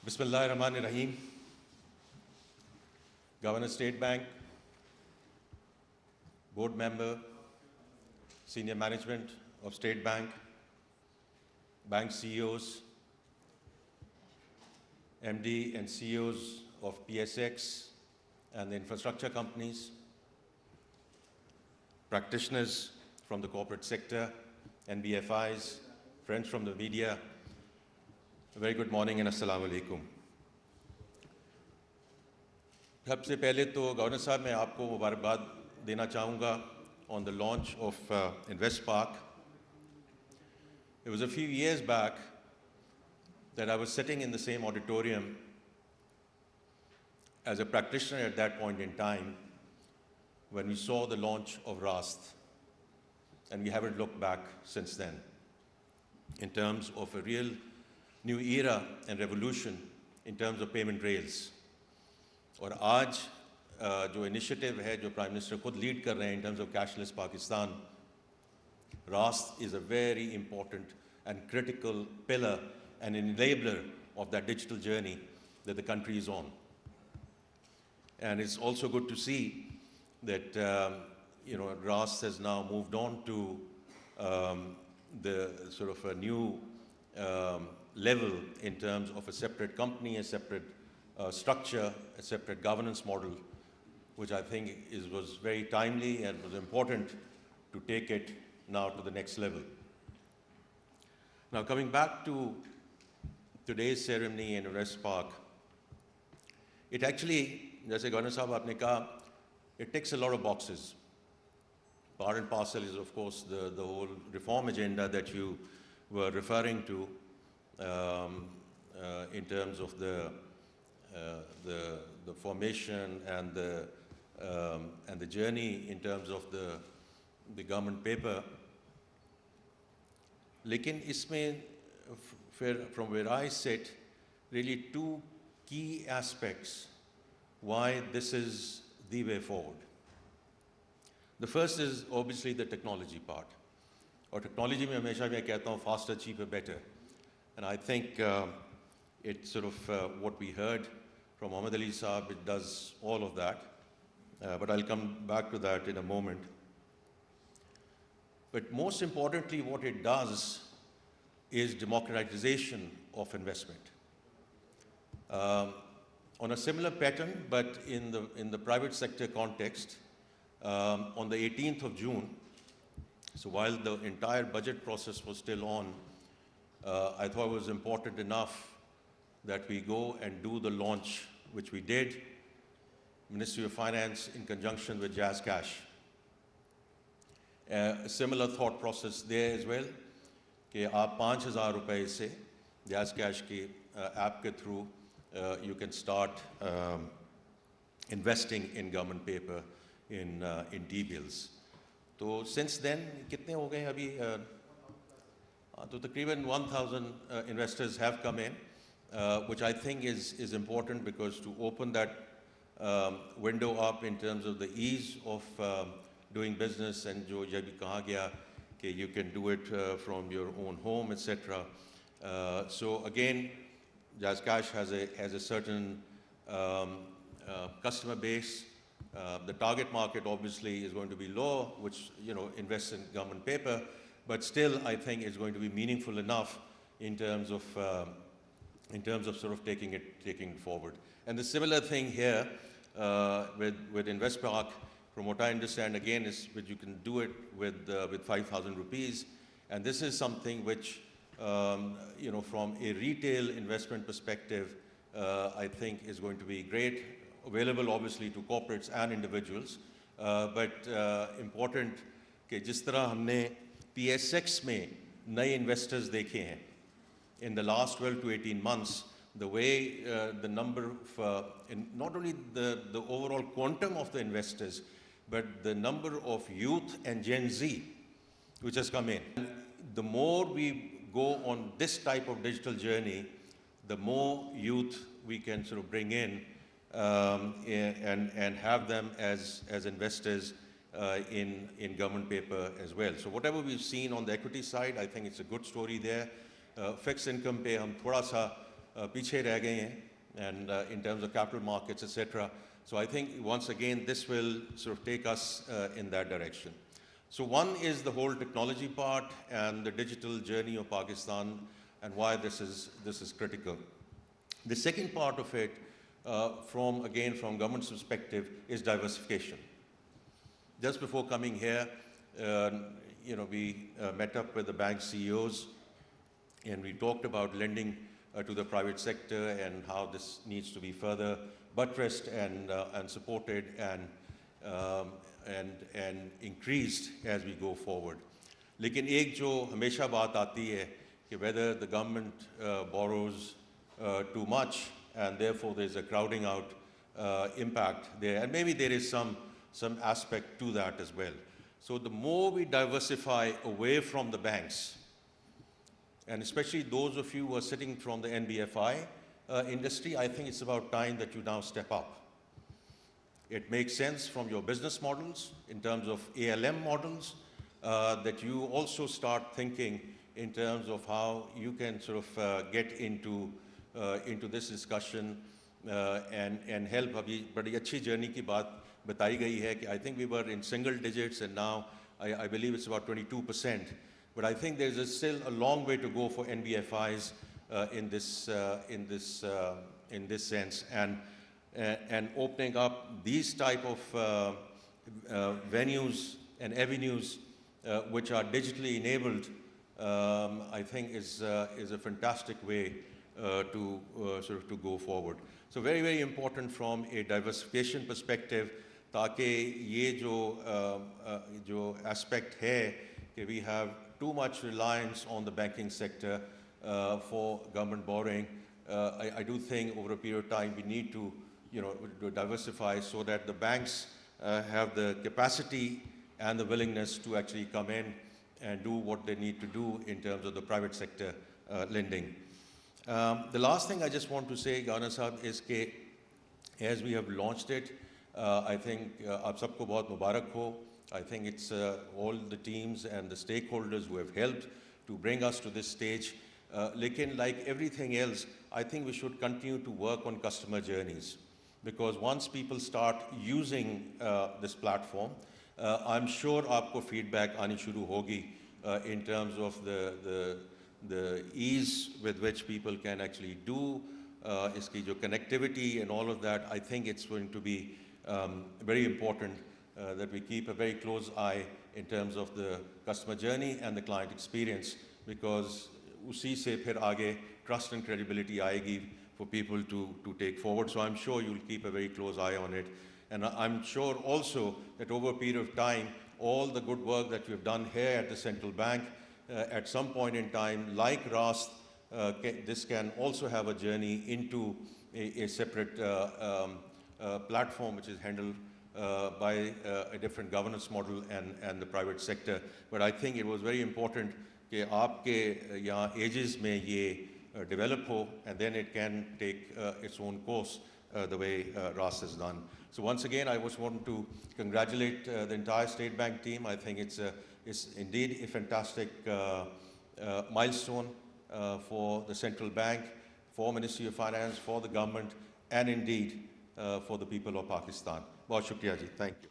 Bismillahirrahmanirrahim. Governor State Bank, board member, senior management of State Bank, bank CEOs, MD and CEOs of PSX and the infrastructure companies, practitioners from the corporate sector, NBFIs, friends from the media, a very good morning and assalamu alaikum. सबसे पहले तो governor साहब मैं आपको मुबारकबाद देना चाहूँगा on the launch of Invest Park. It was a few years back that I was sitting in the same auditorium as a practitioner at that point in time when we saw the launch of RAST, and we haven't looked back since then in terms of a real new era and revolution in terms of payment rails. और आज जो initiative है जो prime minister खुद lead कर रहे हैं in terms of cashless Pakistan, RAST is a very important and critical pillar and enabler of that digital journey that the country is on. And it's also good to see that RAST has now moved on to the sort of a new level in terms of a separate company, a separate structure, a separate governance model, which I think was very timely and was important to take it now to the next level. Now coming back to today's ceremony in Invest Park, it actually, जैसे governor साहब आपने कहा, it ticks a lot of boxes. Part and parcel is of course the whole reform agenda that you were referring to in terms of the formation and the journey in terms of the government paper. लेकिन इसमें from where I sit, really two key aspects why this is the way forward. The first is obviously the technology part. और technology में हमेशा मैं कहता हूँ faster, cheaper, better. And I think it's sort of what we heard from Mohammad Ali Saab, it does all of that. But I'll come back to that in a moment. But most importantly, what it does is democratization of investment. On a similar pattern, but in the private sector context, on the 18th of June, so while the entire budget process was still on, I thought it was important enough that we go and do the launch, which we did, Ministry of Finance in conjunction with JazzCash. A similar thought process there as well, कि आप 5,000 रुपए से JazzCash की app के through you can start investing in government paper in T-bills. तो since then कितने हो गए अभी? तो तकरीबन 1,000 investors have come in, which I think is important because to open that window up in terms of the ease of doing business and जो ये भी कहा गया कि you can do it from your own home, etc. So again, JazzCash has a certain customer base. The target market obviously is going to be low, which invests in government paper, but still I think it's going to be meaningful enough in terms of sort of taking it forward. And the similar thing here with Invest Park, from what I understand, again, is that you can do it with 5,000 rupees, and this is something which from a retail investment perspective, I think is going to be great, available obviously to corporates and individuals, but important कि जिस तरह हमने PSX में नए investors देखे हैं in the last 12 to 18 months, the way the number of, not only the overall quantum of the investors, but the number of youth and Gen Z which has come in. The more we go on this type of digital journey, the more youth we can sort of bring in and have them as investors in government paper as well. So whatever we've seen on the equity side, I think it's a good story there. Fixed income पे हम थोड़ा सा पीछे रह गए हैं, and in terms of capital markets, etc. So I think once again this will sort of take us in that direction. So one is the whole technology part and the digital journey of Pakistan and why this is critical. The second part of it, from government's perspective, is diversification. Just before coming here, we met up with the bank CEOs and we talked about lending to the private sector and how this needs to be further buttressed and supported and increased as we go forward. लेकिन एक जो हमेशा बात आती है कि whether the government borrows too much and therefore there's a crowding out impact there, and maybe there is some aspect to that as well. So the more we diversify away from the banks, and especially those of you who are sitting from the NBFI industry, I think it's about time that you now step up. It makes sense from your business models in terms of ALM models that you also start thinking in terms of how you can sort of get into this discussion and help. अभी बड़ी अच्छी journey की बात बताई गई है कि I think we were in single digits and now I believe it's about 22%. But I think there's still a long way to go for NBFIs in this sense, and opening up these type of venues and avenues which are digitally enabled, I think is a fantastic way to sort of to go forward. So very, very important from a diversification perspective, ताकि ये जो aspect है कि we have too much reliance on the banking sector for government borrowing. I do think over a period of time we need to diversify so that the banks have the capacity and the willingness to actually come in and do what they need to do in terms of the private sector lending. The last thing I just want to say, Governor Sahab, is that as we have launched it, I think aap sabko bahut mubarak ho. I think it's all the teams and the stakeholders who have helped to bring us to this stage. Lekin, like everything else, I think we should continue to work on customer journeys, because once people start using this platform, I'm sure aapko feedback aani shuru hogi in terms of the ease with which people can actually do iski jo connectivity and all of that. I think it's going to be very important that we keep a very close eye in terms of the customer journey and the client experience, because usi se phir aage trust and credibility aayegi for people to take forward. So I'm sure you'll keep a very close eye on it. And I'm sure also that over a period of time, all the good work that we've done here at the central bank, at some point in time, like RAST, this can also have a journey into a separate platform which is handled by a different governance model and the private sector. But I think it was very important that aapke yahan ages mein ye develop ho, and then it can take its own course the way RAS has done. So once again, I just want to congratulate the entire State Bank team. I think it's indeed a fantastic milestone for the central bank, for Ministry of Finance, for the government, and indeed for the people of Pakistan. बहुत शुक्रिया जी, thank you.